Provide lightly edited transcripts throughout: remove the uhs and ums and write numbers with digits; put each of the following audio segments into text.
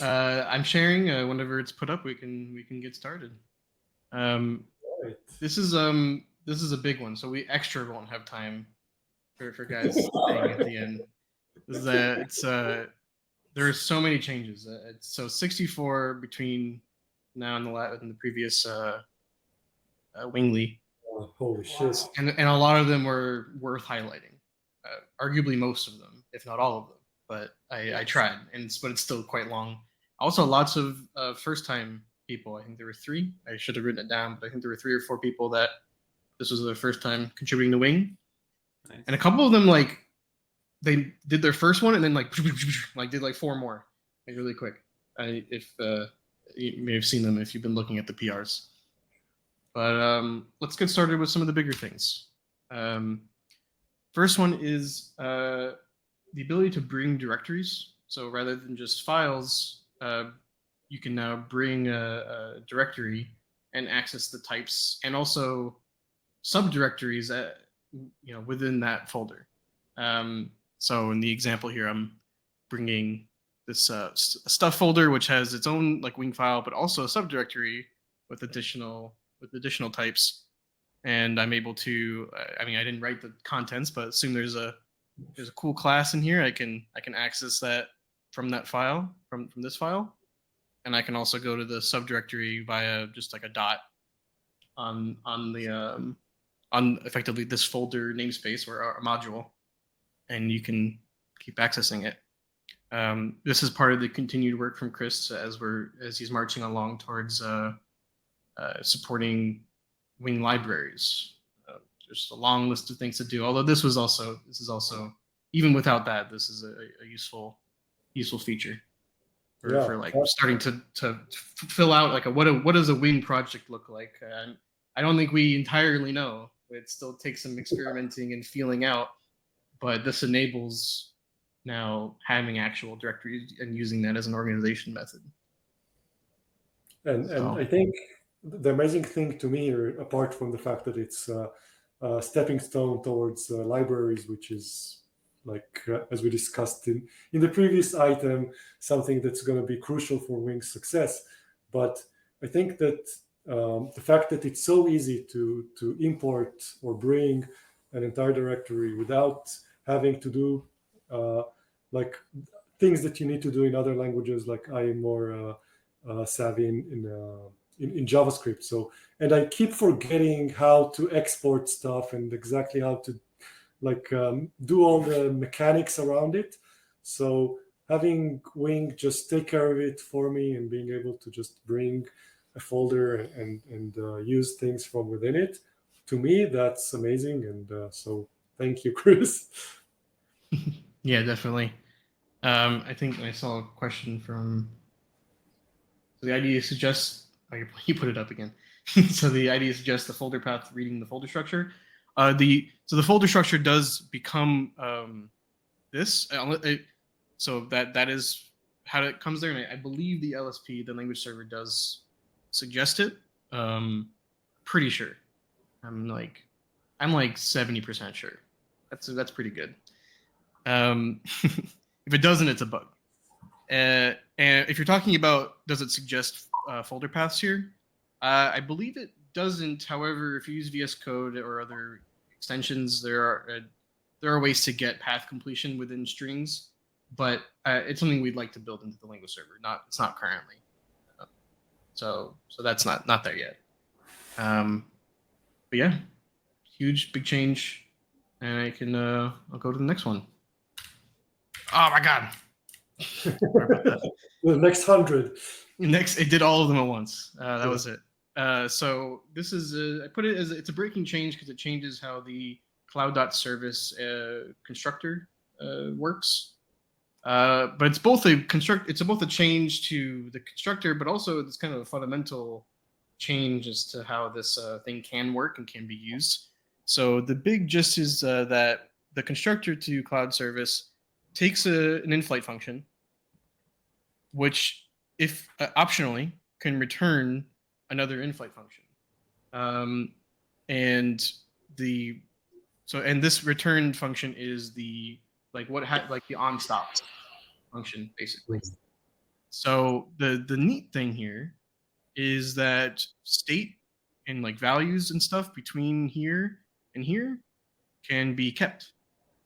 I'm sharing. Whenever it's put up, we can get started. Um, Right. this is a big one, so we extra won't have time for guys staying at the end. This is it's there are so many changes. It's so 64 between now and the previous Wingly, Holy shit. and a lot of them were worth highlighting. Arguably most of them, if not all of them. But I tried, but it's still quite long. Also, lots of first time people. I think there were three. I should have written it down, but I think there were three or four people that this was their first time contributing to Wing, Nice. and a couple of them like they did their first one and then like did like four more like really quick. If you may have seen them if you've been looking at the PRs. But let's get started with some of the bigger things. First one is the ability to bring directories. So rather than just files, you can now bring a directory and access the types and also subdirectories within that folder. So in the example here, I'm bringing this stuff folder, which has its own like Wing file, but also a subdirectory with additional types. And I'm able to. I didn't write the contents, but assume there's a cool class in here. I can access that from that file, from this file, and I can also go to the subdirectory via just like a dot on effectively this folder namespace or a module, and you can keep accessing it. This is part of the continued work from Chris as he's marching along towards supporting Wing libraries. There's a long list of things to do. Although this is also even without that, this is a useful feature for like starting to fill out like what does a Wing project look like. I don't think we entirely know. It still takes some experimenting and feeling out, but this enables now having actual directories and using that as an organization method. And I think the amazing thing to me, apart from the fact that it's a stepping stone towards libraries, which is like as we discussed in the previous item, something that's going to be crucial for Wing's success. But I think that the fact that it's so easy to import or bring an entire directory without having to do like things that you need to do in other languages, like I am more savvy in JavaScript. So, and I keep forgetting how to export stuff and exactly how to do all the mechanics around it. So having Wing just take care of it for me and being able to just bring a folder and use things from within it, to me, that's amazing. And so thank you, Chris. Yeah, definitely. I think I saw a question from. So the idea suggests you put it up again. So the idea suggests the folder path reading the folder structure. The folder structure does become this. So that is how it comes there, and I believe the LSP, the language server, does suggest it. Pretty sure. I'm like 70% sure. That's pretty good. If it doesn't, it's a bug. And if you're talking about does it suggest folder paths here, I believe it doesn't. However, if you use VS Code or other extensions, there are ways to get path completion within strings, but it's something we'd like to build into the language server. It's not currently. So that's not there yet. But yeah, huge big change, and I can I'll go to the next one. Oh my god. Sorry about that. The next 100. It did all of them at once. That was it. So this is I put it as it's a breaking change because it changes how the cloud.service constructor works. But it's both a change to the constructor, but also it's kind of a fundamental change as to how this thing can work and can be used. So the big gist is that the constructor to cloud service takes an in-flight function, which, if optionally, can return another in-flight function, and this return function is the the on-stop function basically. So the neat thing here is that state and like values and stuff between here and here can be kept,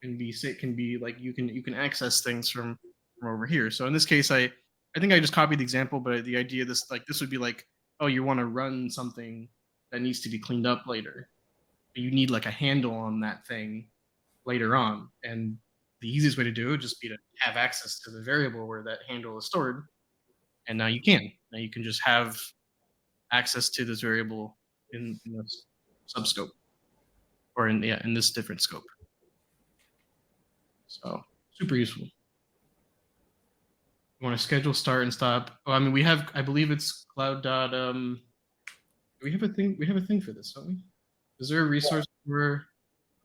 can be like you can access things from over here. So in this case, I think I just copied the example, but the idea this would be like, oh, you want to run something that needs to be cleaned up later. You need like a handle on that thing later on, and the easiest way to do it would just be to have access to the variable where that handle is stored, and now you can just have access to this variable in this subscope, or in this different scope. So super useful. You want to schedule start and stop. Oh, I mean, we have, I believe it's cloud dot. We have a thing. We have a thing for this, don't we? Is there a resource for?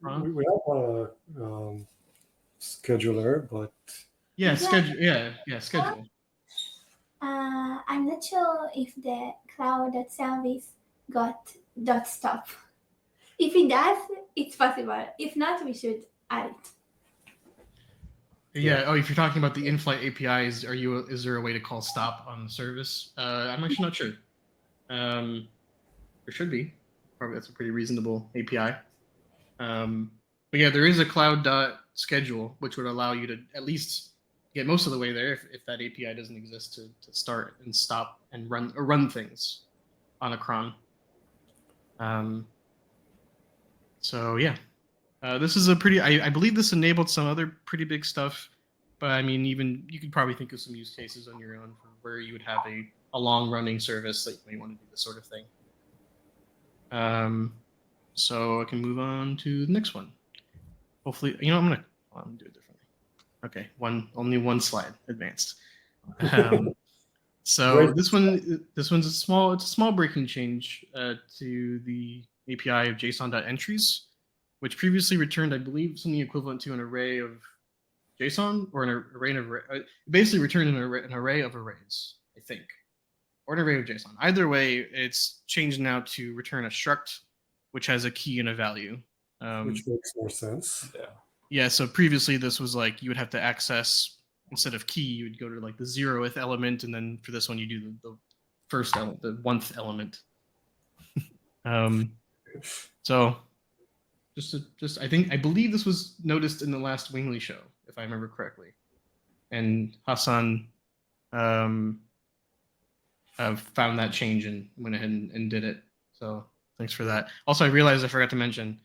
We have a scheduler, but Yeah, schedule. Yeah, schedule. I'm not sure if the cloud.service got dot stop. If it does, it's possible. If not, we should add it. Yeah. Oh, if you're talking about the in-flight APIs, is there a way to call stop on the service? I'm actually not sure. There should be. Probably that's a pretty reasonable API. But yeah, there is a cloud schedule, which would allow you to at least get most of the way there if that API doesn't exist to start and stop and run things on a cron. So yeah. This is a pretty. I believe this enabled some other pretty big stuff, but I mean, even you could probably think of some use cases on your own for where you would have a long running service that you may want to do this sort of thing. So I can move on to the next one. Hopefully, I'm gonna do it differently. Okay, only one slide advanced. So this one's a small breaking change to the API of JSON.entries, which previously returned, I believe, something equivalent to an array of JSON or an array of basically returned an array of arrays, I think, or an array of JSON. Either way, it's changed now to return a struct, which has a key and a value. Which makes more sense. Yeah. So previously, this was like you would have to access, instead of key, you would go to like the 0th element, and then for this one, you do the first element, the 1th element. So. I believe this was noticed in the last Wingly show, if I remember correctly, and Hassan found that change and went ahead and did it. So thanks for that. Also, I realized I forgot to mention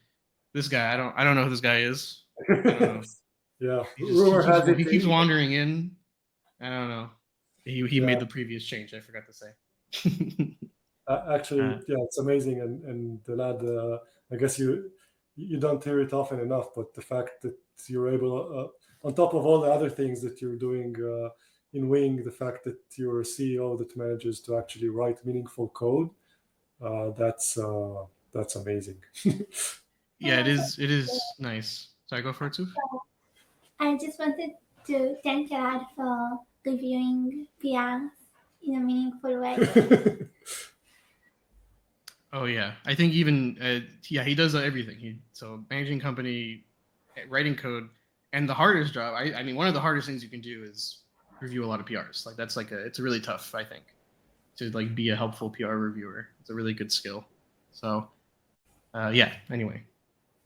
this guy. I don't know who this guy is. I don't know. Yeah, he keeps wandering in. I don't know. He made the previous change. I forgot to say. Actually, yeah, it's amazing, and the lad. I guess you don't hear it often enough, but the fact that you're able, on top of all the other things that you're doing in Wing, the fact that you're a CEO that manages to actually write meaningful code, that's amazing. Yeah, it is nice. Sorry, go for it, Suf. I just wanted to thank Gerard for reviewing PRs in a meaningful way. Oh yeah, I think even he does everything. So managing company, writing code, and the hardest job. I mean, one of the hardest things you can do is review a lot of PRs. Like that's it's really tough, I think, to like be a helpful PR reviewer. It's a really good skill. So yeah. Anyway,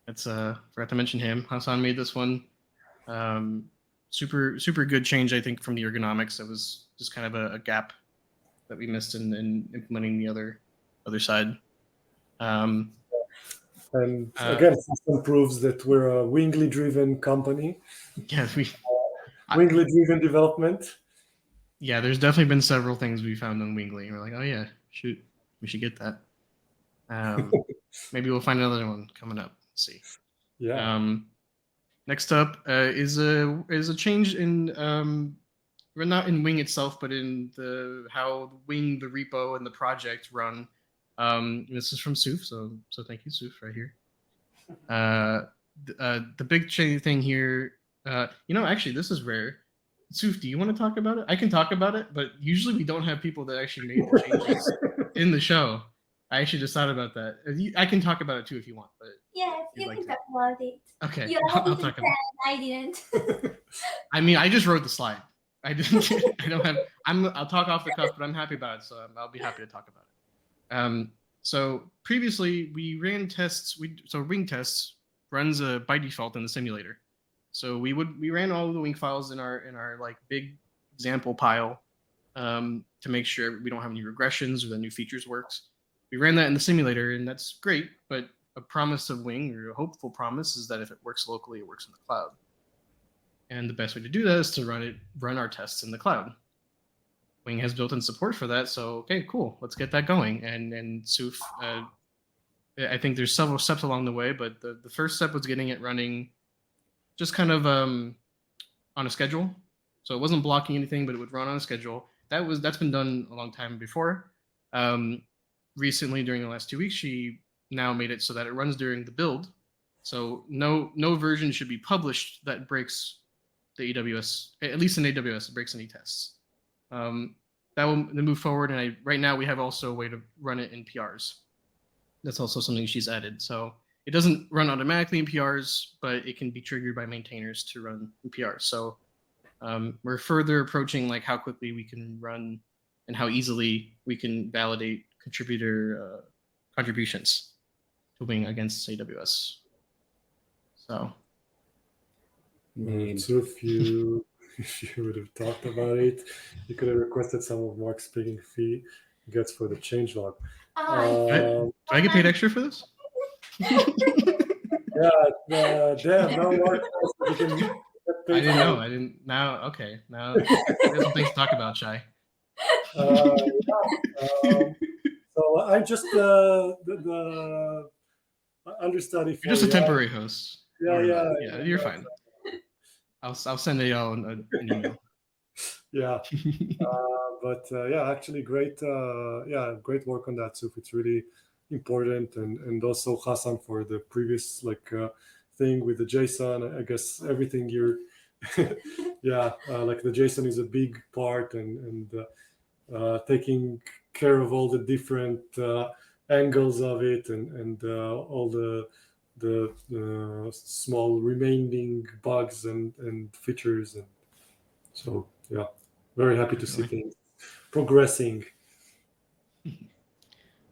that's forgot to mention him. Hassan made this one. Super good change, I think, from the ergonomics. It was just kind of a gap that we missed in implementing the other side. And again, system proves that we're a Wingly-driven company. Yeah, Wingly-driven development. Yeah, there's definitely been several things we found on Wingly, and we're like, oh yeah, shoot, we should get that. Maybe we'll find another one coming up. Let's see. Yeah. Next up is a change in not in Wing itself, but in how Wing, the repo, and the project run. This is from Suf, so thank you, Suf, right here. The big thing here, actually, this is rare. Suf, do you want to talk about it? I can talk about it, but usually we don't have people that actually made the changes in the show. I actually just thought about that. I can talk about it too if you want. But yes, you can talk about it. Okay, I'll talk about it. I didn't. I mean, I just wrote the slide. I didn't. I don't have. I'll talk off the cuff, but I'm happy about it, so I'll be happy to talk about it. So previously we ran tests. So wing tests runs by default in the simulator. So we ran all of the wing files in our like big example pile to make sure we don't have any regressions or the new features works. We ran that in the simulator, and that's great. But a promise of Wing, or a hopeful promise, is that if it works locally, it works in the cloud. And the best way to do that is to run our tests in the cloud. Wing has built-in support for that, so okay, cool. Let's get that going. And Suf, I think there's several steps along the way, but the first step was getting it running just kind of on a schedule. So it wasn't blocking anything, but it would run on a schedule. That's been done a long time before. Recently, during the last 2 weeks, she now made it so that it runs during the build. So no version should be published that breaks the AWS, at least in AWS, it breaks any tests. That will move forward, and right now we have also a way to run it in PRs. That's also something she's added. So it doesn't run automatically in PRs, but it can be triggered by maintainers to run in PRs. So we're further approaching like how quickly we can run and how easily we can validate contributor contributions to Wing against AWS. So if you would have talked about it, you could have requested some of Mark's speaking fee gets for the changelog. Oh, do I get paid extra for this? Yeah, damn, now Mark you can get paid I didn't for know. it. I didn't. Now, okay. Now there's some things to talk about, Shai. So I just understudy for You're just a temporary host. Yeah, You're fine. I'll send y'all an email. Yeah, but actually great work on that, Suf. It's really important, and also Hassan for the previous thing with the JSON. I guess everything you're like the JSON is a big part, and taking care of all the different angles of it, and all the small remaining bugs and features, and so very happy to see things progressing.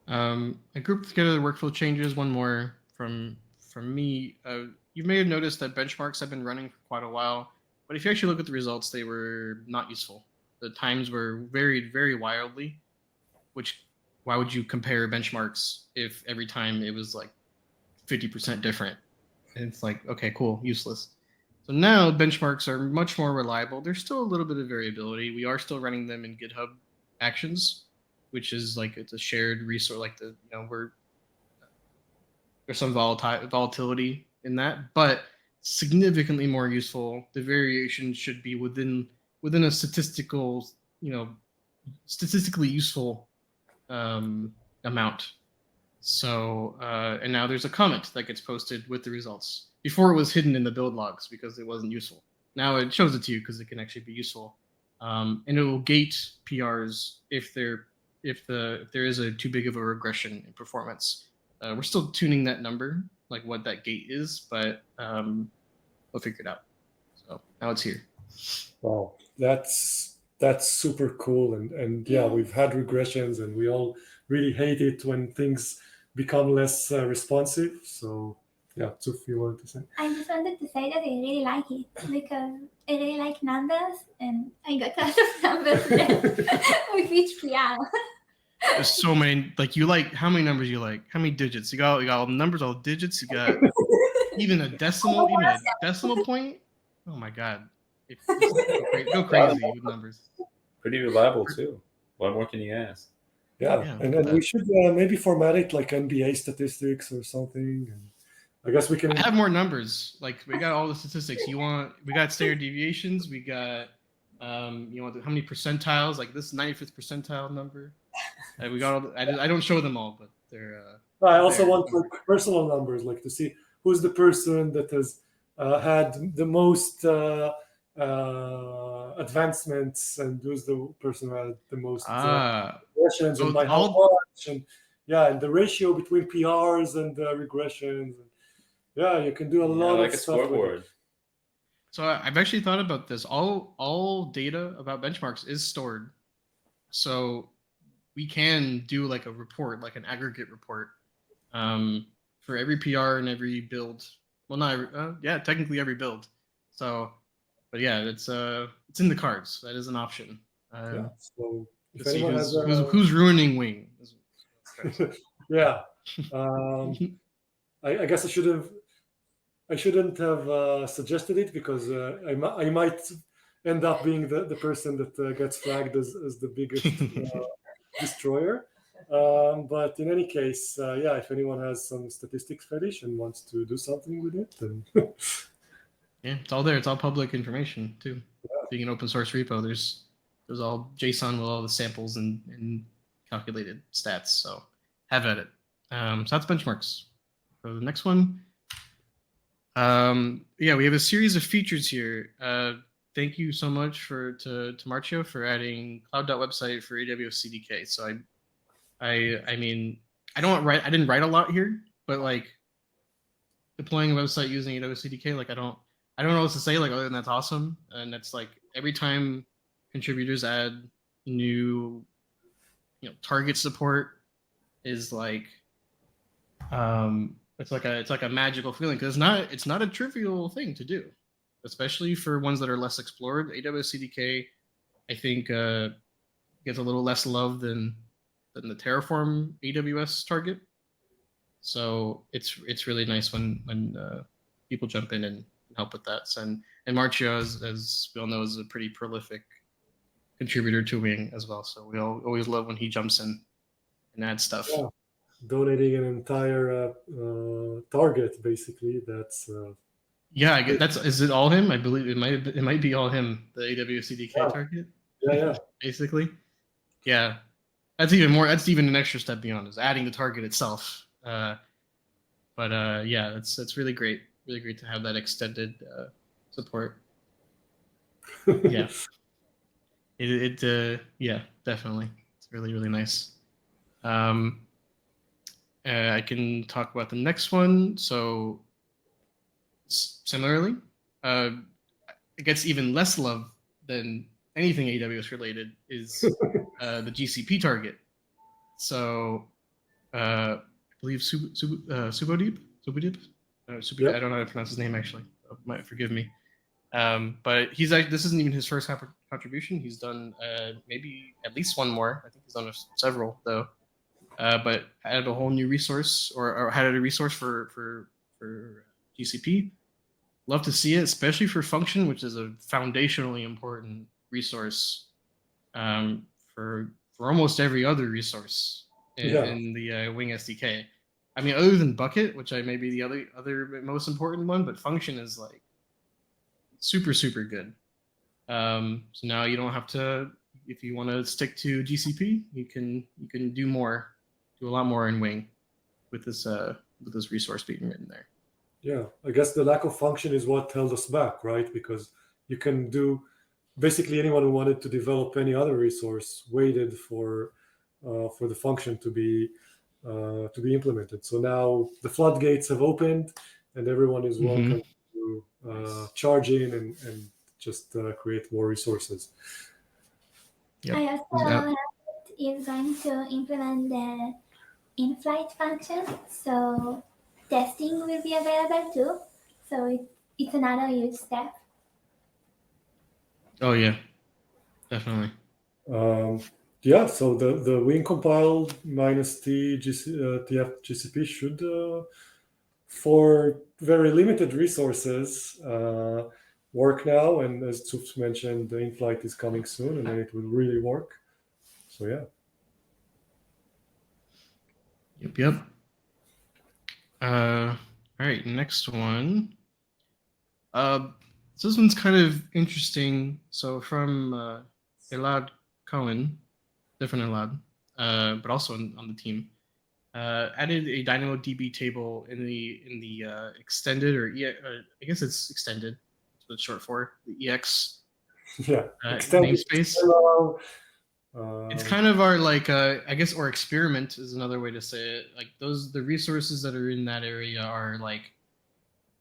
I grouped together the workflow changes. One more from me. You may have noticed that benchmarks have been running for quite a while, but if you actually look at the results, they were not useful. The times were varied very wildly, which why would you compare benchmarks if every time it was like 50% different? And it's like, okay, cool, useless. So now benchmarks are much more reliable. There's still a little bit of variability. We are still running them in GitHub Actions, which is like it's a shared resource. Like there's some volatility in that, but significantly more useful. The variation should be within a statistically useful amount. So and now there's a comment that gets posted with the results. Before it was hidden in the build logs because it wasn't useful. Now it shows it to you because it can actually be useful, and it will gate PRs if there is a too big of a regression in performance. We're still tuning that number, like what that gate is, but we'll figure it out. So now it's here. Wow, that's super cool, and we've had regressions, and we all really hate it when things become less responsive. So. Yeah, Suf, you wanted to say? I just wanted to say that I really like it because I really like numbers, and I got lots of numbers with each PR. There's so many. Like you like how many numbers you like? How many digits? You got all the numbers, all the digits. You got even a decimal point. Oh my god! Go crazy with numbers. Pretty reliable too. What more can you ask? Yeah, and then we should maybe format it like NBA statistics or something. And I guess we can have more numbers. Like we got all the statistics. We got standard deviations. We got how many percentiles? Like this 95th percentile number. We got all. I don't show them all, but they're. I also want like personal numbers, like to see who's the person that has had the most advancements, and who's the person who had the most regressions, and by how much, and and the ratio between PRs and regressions. Yeah, you can do a lot of like stuff. A scoreboard. So I've actually thought about this. All data about benchmarks is stored, so we can do like a report, like an aggregate report, for every PR and every build. Well, not yeah, technically every build. So, but yeah, it's in the cards. That is an option. Yeah. So To if see anyone has who's ruining Wing. yeah, I guess I shouldn't have suggested it because I might end up being the person that gets flagged as the biggest destroyer. But in any case, yeah, if anyone has some statistics fetish and wants to do something with it, then Yeah, it's all there. It's all public information too. Being an open source repo, there's all JSON with all the samples and calculated stats. So have at it. So that's benchmarks. For the next one, yeah, we have a series of features here. Thank you so much to Marcio for adding cloud.website for AWS CDK. So I mean, I didn't write a lot here, but like deploying a website using AWS CDK, like I don't know what to say, like other than that's awesome. And that's like every time contributors add new target support is like it's like a magical feeling because it's not a trivial thing to do, especially for ones that are less explored. AWS CDK, I think, gets a little less love than the Terraform AWS target. So it's really nice when people jump in and help with that. So, and Marcio, as we all know, is a pretty prolific contributor to Wing as well. So we always love when he jumps in and adds stuff. yeah, donating an entire target basically. That's Yeah, I guess is it all him? I believe it might be all him, the AWS CDK Yeah. target. yeah. Basically. Yeah. That's even an extra step beyond is adding the target itself. But yeah, it's really great. Really great to have that extended support. Yeah. Yeah, definitely. It's really, really nice. I can talk about the next one. So similarly, it gets even less love than anything AWS related is the GCP target. So I believe Subodip. Yep. I don't know how to pronounce his name actually. Might forgive me. But this isn't even his first contribution. He's done maybe at least one more. I think he's done several though. But added a whole new resource or added a resource for GCP. Love to see it, especially for function, which is a foundationally important resource for almost every other resource in the Wing SDK. I mean, other than Bucket, which I may be the other most important one, but function is like super, super good. So now you don't have to, if you want to stick to GCP, you can do a lot more in Wing with this resource being written there. Yeah, I guess the lack of function is what held us back, right? Because you can do basically anyone who wanted to develop any other resource waited for the function to be implemented. So now the floodgates have opened, and everyone is welcome to charge in and just create more resources. Yep. I also is going to implement the in-flight function, so testing will be available too. So it's another huge step. Oh yeah, definitely. Yeah, so the Wing compiled -t TF GCP should, for very limited resources, work now. And as Tsups mentioned, the in-flight is coming soon, and then it will really work. So yeah. Yep. All right, next one. So this one's kind of interesting. So from Elad Cohen, different Elad, but also on the team, added a DynamoDB table in the extended I guess it's extended. That's what it's short for, the EX namespace. It's kind of our I guess, or experiment is another way to say it. Like the resources that are in that area are like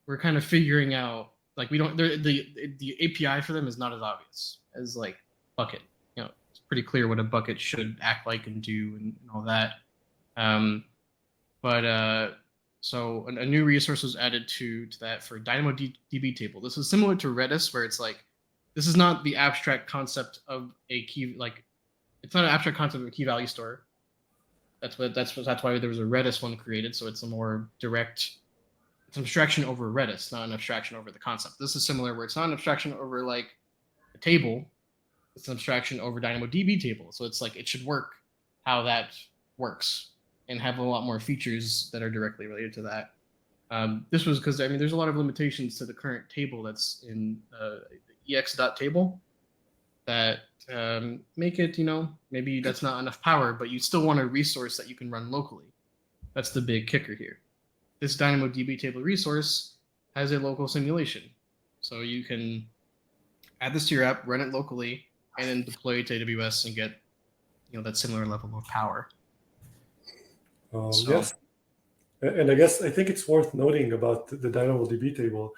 we're kind of figuring out like we don't the API for them is not as obvious as like bucket. You know, it's pretty clear what a bucket should act like and do and all that. So a new resource was added to that for DynamoDB table. This is similar to Redis, where it's like this is not the abstract concept of a key, like it's not an abstract concept of a key value store. That's why there was a Redis one created. So it's a more direct, it's an abstraction over Redis, not an abstraction over the concept. This is similar, where it's not an abstraction over like a table, it's an abstraction over DynamoDB table. So it's like it should work how that works and have a lot more features that are directly related to that. This was because, I mean, there's a lot of limitations to the current table that's in ex.table that make it, you know, maybe that's not enough power, but you still want a resource that you can run locally. That's the big kicker here. This DynamoDB table resource has a local simulation. So you can add this to your app, run it locally, and then deploy it to AWS and get, you know, that similar level of power. Yes, and I think it's worth noting about the DynamoDB table.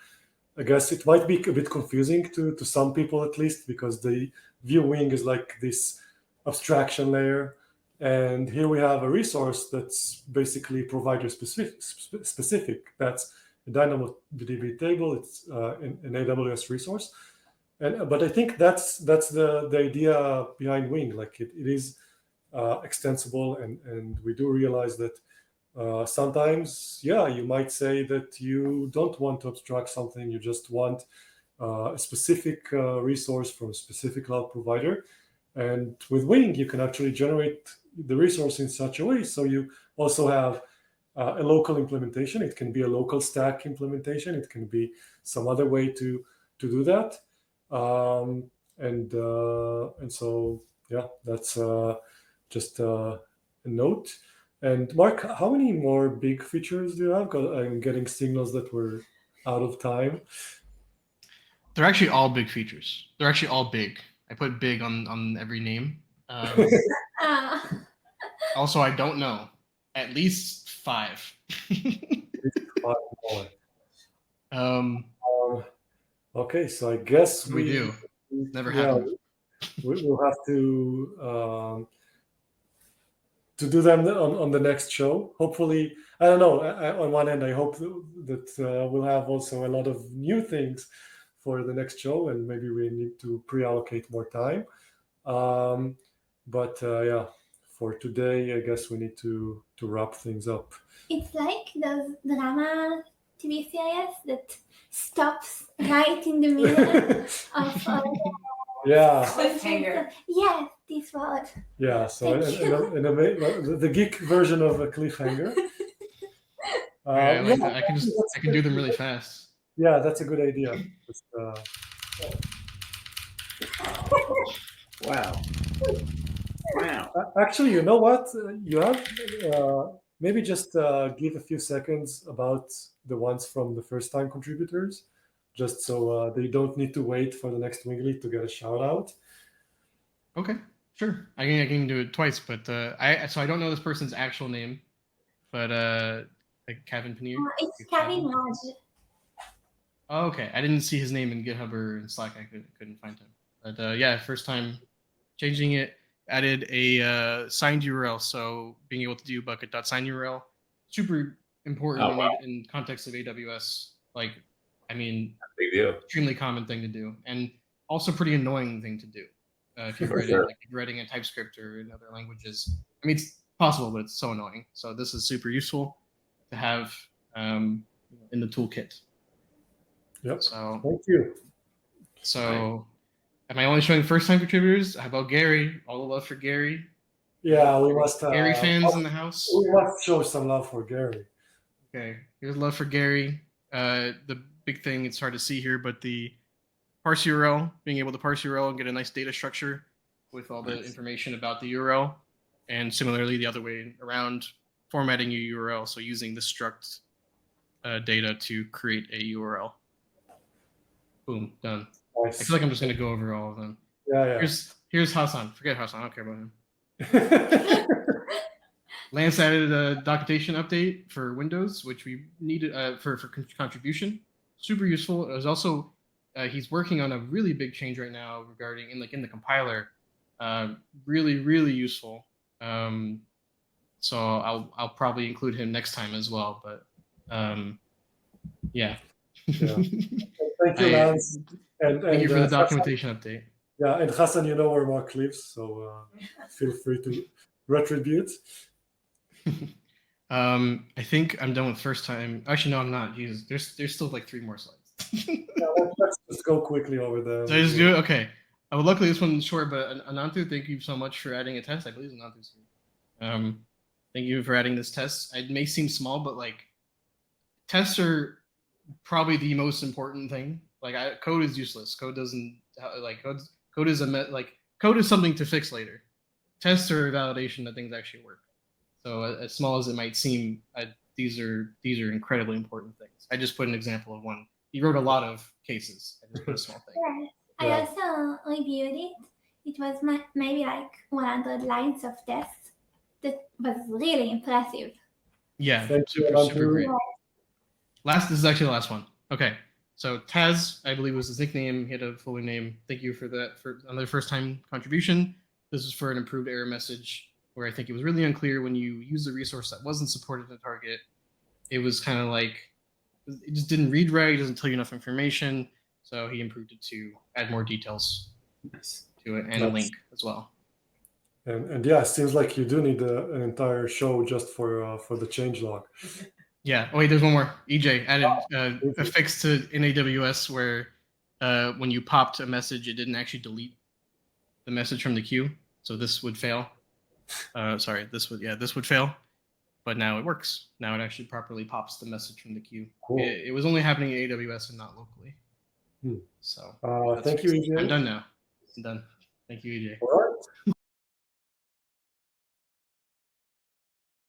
I guess it might be a bit confusing to some people, at least, because they view Wing as like this abstraction layer, and here we have a resource that's basically provider specific. That's a DynamoDB table. It's an AWS resource, but I think that's the idea behind Wing. Like it is extensible, and we do realize that sometimes, you might say that you don't want to abstract something, you just want a specific resource from a specific cloud provider. And with Wing, you can actually generate the resource in such a way so you also have a local implementation. It can be a local stack implementation. It can be some other way to do that. And so, that's just a note. And Mark, how many more big features do you have? Because I'm getting signals that we're out of time. They're actually all big features. They're actually all big. I put big on every name. Also, I don't know. At least 5. 5 more. Okay, so I guess we do. Never happened. We'll have to do them on the next show. Hopefully, I don't know. On one end, I hope that we'll have also a lot of new things for the next show, and maybe we need to pre-allocate more time. But for today, I guess we need to wrap things up. It's like those drama TV series that stops right in the middle of cliffhanger. Yes, this word. Yeah, so the geek version of a cliffhanger. I can do them really fast. Yeah, that's a good idea. Just, Wow. Actually, you know what? You have maybe just give a few seconds about the ones from the first-time contributors, just so they don't need to wait for the next Wingly to get a shout-out. Okay, sure. I can do it twice, but I don't know this person's actual name, but like Kevin Paneer. It's Kevin Lodge. Oh, okay. I didn't see his name in GitHub or in Slack. I couldn't find him. But first time changing it. Added a signed URL, so being able to do bucket.sign URL, super important in context of AWS. Like, I mean, big deal. Extremely common thing to do, and also pretty annoying thing to do if you're writing in TypeScript or in other languages. I mean, it's possible, but it's so annoying. So this is super useful to have in the toolkit. Yep. So thank you. So. Am I only showing first-time contributors? How about Gary? All the love for Gary. Yeah, we must. Gary fans in the house. We must show some love for Gary. Okay, here's love for Gary. The big thing, it's hard to see here, but the parse URL, being able to parse URL and get a nice data structure with all the information about the URL, and similarly the other way around, formatting your URL, so using the struct data to create a URL. Boom, done. Nice. I feel like I'm just going to go over all of them. Yeah. Here's Hassan. Forget Hassan. I don't care about him. Lance added a documentation update for Windows, which we needed for contribution. super useful. It was also he's working on a really big change right now regarding in the compiler. Really useful. So I'll probably include him next time as well. But yeah. Thank you, Lance. Thank you for the documentation update. Yeah, and Hassan, you know where Mark lives, so feel free to retribute. I think I'm done with first time. Actually, no, I'm not. There's still like 3 more slides. Let's just go quickly over them. So I just do it? Okay. Luckily, this one's short, but Anantu, thank you so much for adding a test. I believe Anantu's here. Thank you for adding this test. It may seem small, but like tests are probably the most important thing. Like code is useless. Code doesn't like code is code is something to fix later. Tests are a validation that things actually work. So as small as it might seem, these are incredibly important things. I just put an example of one. He wrote a lot of cases. I just put a small thing. Yes. I also reviewed it. It was maybe like 100 lines of tests. That was really impressive. Yeah, super great. This is actually the last one. Okay, so Taz, I believe was his nickname. He had a full name. Thank you for that for another first time contribution. This is for an improved error message where I think it was really unclear when you use a resource that wasn't supported in Target. It was kind of like it just didn't read right. It doesn't tell you enough information. So he improved it to add more details to it and a link as well. And yeah, it seems like you do need an entire show just for the changelog. Yeah. Oh wait, there's one more. EJ added a fix to in AWS where when you popped a message, it didn't actually delete the message from the queue. So this would fail. This would fail. But now it works. Now it actually properly pops the message from the queue. Cool. It was only happening in AWS and not locally. So thank you, EJ. I'm done now. I'm done. Thank you, EJ. All right.